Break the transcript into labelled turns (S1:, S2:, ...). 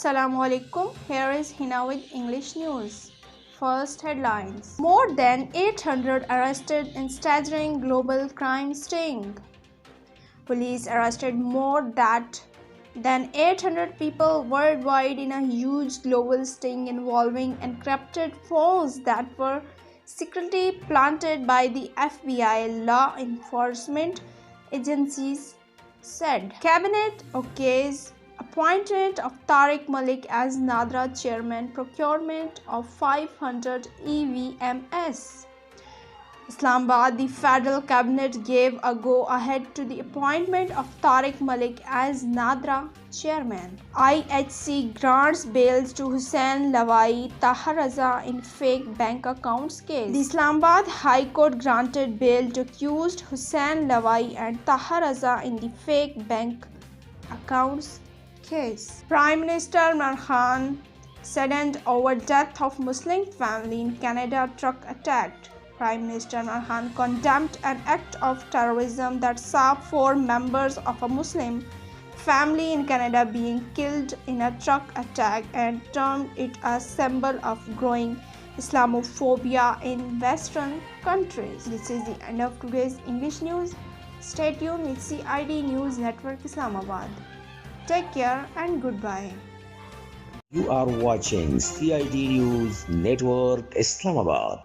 S1: Assalamu alaikum. Here is Hina with English news. First headlines. More than 800 arrested in staggering global crime sting. Police arrested more than 800 people worldwide in a huge global sting involving encrypted phones that were secretly planted by the FBI law enforcement agencies said. Cabinet okays appointment of Tariq Malik as NADRA chairman, procurement of 500 EVMs. Islamabad, the federal cabinet gave a go-ahead to the appointment of Tariq Malik as NADRA chairman. IHC grants bail to Hussain Lawai Tahar Raza in fake bank accounts case. The Islamabad High Court granted bail to accused Hussain Lawai and Tahar Raza in the fake bank accounts case. Prime Minister Imran Khan saddened over death of Muslim family in Canada truck attack. Prime Minister Imran Khan condemned an act of terrorism that saw 4 members of a Muslim family in Canada being killed in a truck attack and termed it a symbol of growing Islamophobia in Western countries. This is the end of today's English news. Stay tuned with CID News Network Islamabad. Take care and goodbye.
S2: You are watching CID News Network Islamabad.